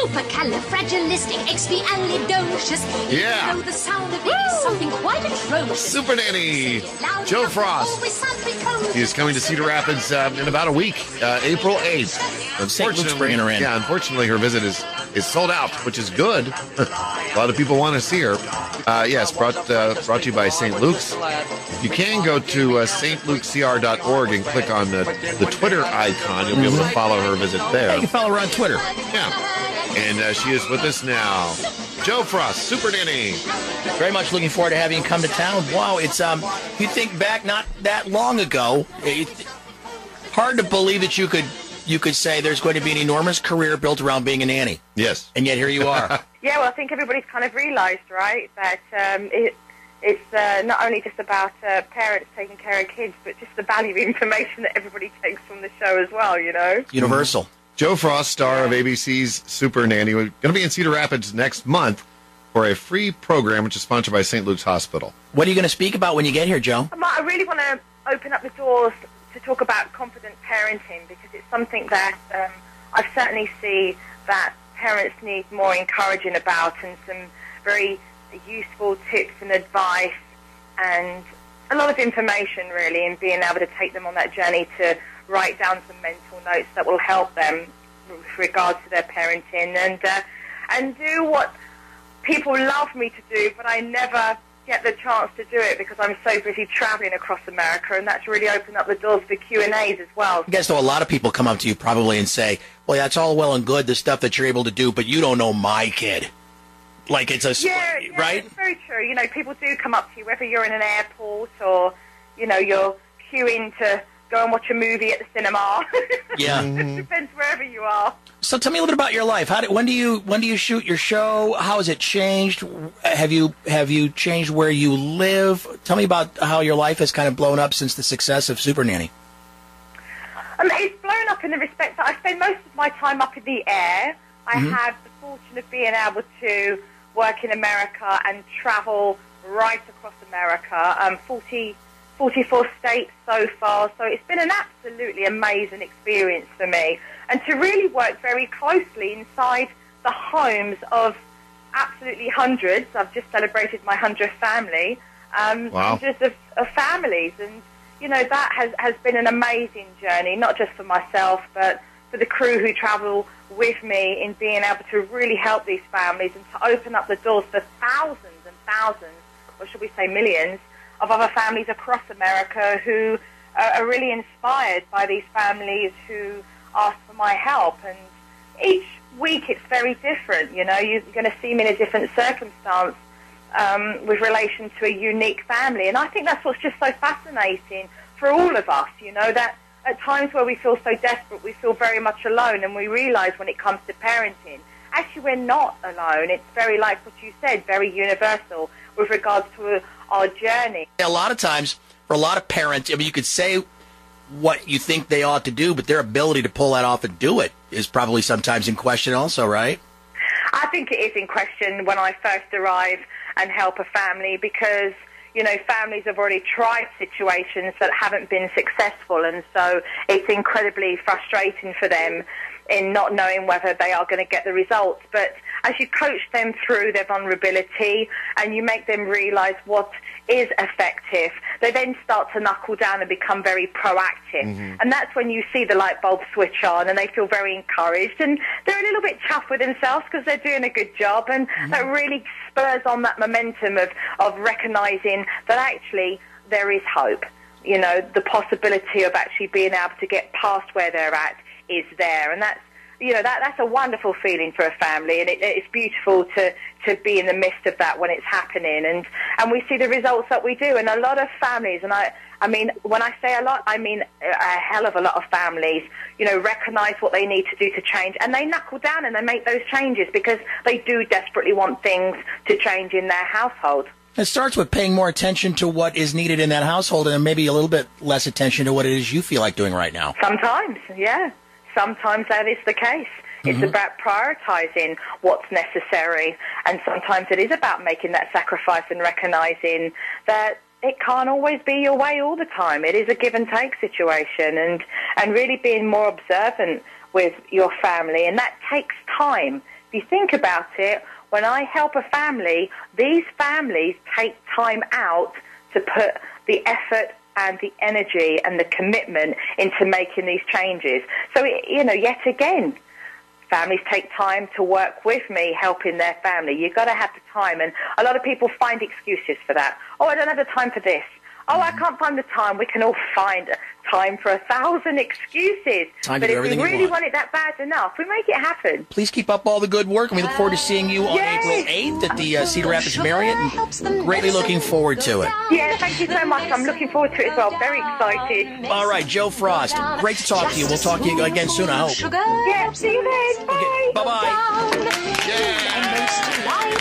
supercalifragilisticexpialidocious. Yeah. Though the sound of it is something quite atrocious. Super Nanny, Joe Frost. He is coming to Cedar Rapids in about a week, April 8th. Unfortunately, bringing her in. Yeah, unfortunately, her visit is sold out, which is good. A lot of people want to see her. Yes, brought to you by St. Luke's. You can go to stlukeCR.org and click on the Twitter icon. You'll be able to follow her visit there. Yeah, you can follow her on Twitter. Yeah. And she is with us now. Joe Frost, Super Nanny. Very much looking forward to having you come to town. Wow, it's you think back not that long ago, hard to believe that you could say there's going to be an enormous career built around being a nanny. Yes. And yet here you are. Yeah, well, I think everybody's kind of realised, right, that it's not only just about parents taking care of kids, but just the value of information that everybody takes from the show as well, you know? Universal. Joe Frost, star of ABC's Super Nanny, we're going to be in Cedar Rapids next month for a free program which is sponsored by St. Luke's Hospital. What are you going to speak about when you get here, Joe? I really want to open up the doors to talk about confident parenting, because it's something that I certainly see that parents need more encouraging about, and some very useful tips and advice and a lot of information, really, and being able to take them on that journey to write down some mental notes that will help them with regards to their parenting, and do what people love me to do, but I never get the chance to do it because I'm so busy traveling across America, and that's really opened up the doors for Q&As as well. I guess, though, a lot of people come up to you probably and say, well, that's all well and good, the stuff that you're able to do, but you don't know my kid. Like it's a... Yeah, right? It's very true. You know, people do come up to you, whether you're in an airport or, you know, you're queuing to go and watch a movie at the cinema. Yeah. It depends wherever you are. So tell me a little bit about your life. When do you shoot your show? How has it changed? Have you changed where you live? Tell me about how your life has kind of blown up since the success of Super Nanny. It's blown up in the respect that I spend most of my time up in the air. I have the fortune of being able to work in America and travel right across America. 44 states so far, so it's been an absolutely amazing experience for me. And to really work very closely inside the homes of absolutely hundreds. I've just celebrated my 100th family. Wow. Hundreds of families. And, you know, that has been an amazing journey, not just for myself, but for the crew who travel with me, in being able to really help these families and to open up the doors for thousands and thousands, or should we say millions, of other families across America who are really inspired by these families who ask for my help. And each week it's very different, you know. You're going to see me in a different circumstance with relation to a unique family. And I think that's what's just so fascinating for all of us, you know, that at times where we feel so desperate, we feel very much alone, and we realise when it comes to parenting, actually we're not alone. It's very, like what you said, very universal with regards to our journey. A lot of times, for a lot of parents, I mean, you could say what you think they ought to do, but their ability to pull that off and do it is probably sometimes in question also, right? I think it is in question when I first arrive and help a family, because, you know, families have already tried situations that haven't been successful, and so it's incredibly frustrating for them in not knowing whether they are going to get the results. But as you coach them through their vulnerability and you make them realise what is effective, they then start to knuckle down and become very proactive. And that's when you see the light bulb switch on and they feel very encouraged, and they're a little bit chuffed with themselves because they're doing a good job, and that really spurs on that momentum of recognising that actually there is hope. You know, the possibility of actually being able to get past where they're at is there, and that's, you know, that's a wonderful feeling for a family, and it's beautiful to be in the midst of that when it's happening, and we see the results that we do. And a lot of families, and I mean, when I say a lot, I mean a hell of a lot of families, you know, recognise what they need to do to change, and they knuckle down and they make those changes because they do desperately want things to change in their household. It starts with paying more attention to what is needed in that household, and maybe a little bit less attention to what it is you feel like doing right now. Sometimes, yeah. Sometimes that is the case. It's about prioritising what's necessary, and sometimes it is about making that sacrifice and recognising that it can't always be your way all the time. It is a give and take situation, and really being more observant with your family, and that takes time if you think about it, when I help a family, these families take time out to put the effort and the energy and the commitment into making these changes. So, yet again, families take time to work with me helping their family. You've got to have the time. And a lot of people find excuses for that. Oh, I don't have the time for this. Oh, I can't find the time. We can all find time for 1,000 excuses. Time but to do if we everything really you want it that bad enough, we make it happen. Please keep up all the good work, and we look forward to seeing you on Yay! April 8th at the Cedar Rapids Marriott, and greatly looking forward to it. Yeah, thank you so much. I'm looking forward to it as well. Very excited. All right, Joe Frost, great to talk to you. We'll talk to you again soon, I hope. Yeah, see you then. Bye. Okay, bye-bye. Yeah.